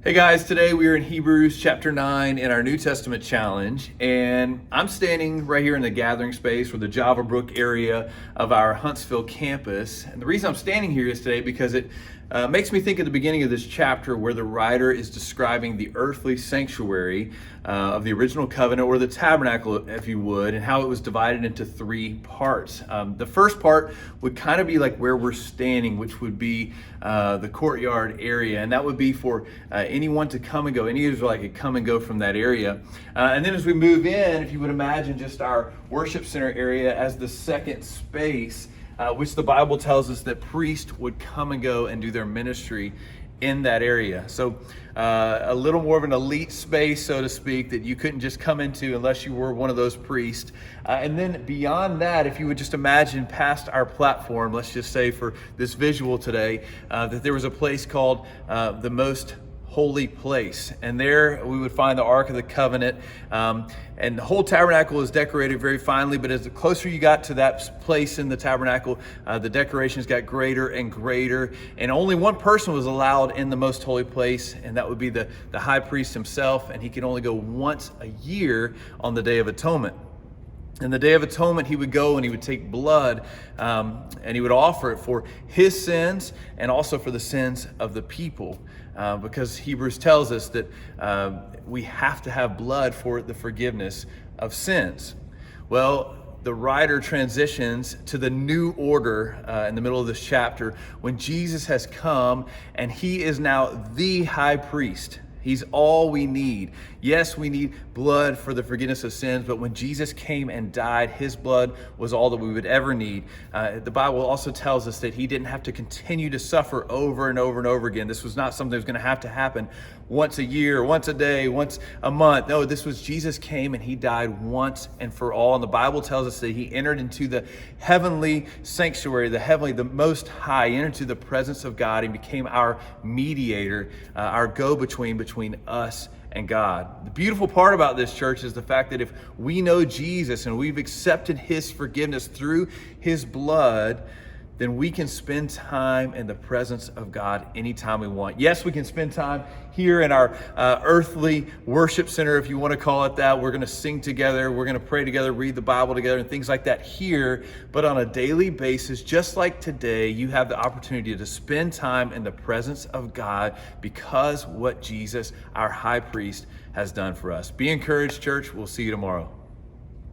Hey guys, today we are in Hebrews chapter 9 in our New Testament challenge, and I'm standing right here in the gathering space or the Willowbrook area of our Huntsville campus. And the reason I'm standing here is today because it makes me think of the beginning of this chapter where the writer is describing the earthly sanctuary of the original covenant, or the tabernacle, if you would, and how it was divided into three parts. The first part would kind of be like where we're standing, which would be the courtyard area, and that would be for anyone to come and go. Any Israelite could come and go from that area. And then as we move in, if you would imagine just our worship center area as the second space, which the Bible tells us that priests would come and go and do their ministry in that area. So a little more of an elite space, so to speak, that you couldn't just come into unless you were one of those priests. And then beyond that, if you would just imagine past our platform, let's just say for this visual today, that there was a place called the Most Holy Place, and there we would find the Ark of the Covenant, and the whole tabernacle is decorated very finely. But as the closer you got to that place in the tabernacle, the decorations got greater and greater, and only one person was allowed in the Most Holy Place, and that would be the high priest himself, and he could only go once a year on the Day of Atonement. And the Day of Atonement, he would go and he would take blood and he would offer it for his sins and also for the sins of the people, because Hebrews tells us that we have to have blood for the forgiveness of sins. Well, the writer transitions to the new order in the middle of this chapter when Jesus has come and he is now the high priest. He's all we need. Yes, we need blood for the forgiveness of sins, but when Jesus came and died, his blood was all that we would ever need. The Bible also tells us that he didn't have to continue to suffer over and over and over again. This was not something that was going to happen once a year, once a day, once a month. No, this was Jesus came and he died once and for all. And the Bible tells us that he entered into the heavenly sanctuary, the most high, entered into the presence of God and became our mediator, our go-between between us and God. The beautiful part about this, church, is the fact that if we know Jesus and we've accepted his forgiveness through his blood, then we can spend time in the presence of God anytime we want. Yes, we can spend time here in our earthly worship center, if you want to call it that. We're going to sing together, we're going to pray together, read the Bible together, and things like that here. But on a daily basis, just like today, you have the opportunity to spend time in the presence of God because what Jesus, our high priest, has done for us. Be encouraged, church. We'll see you tomorrow.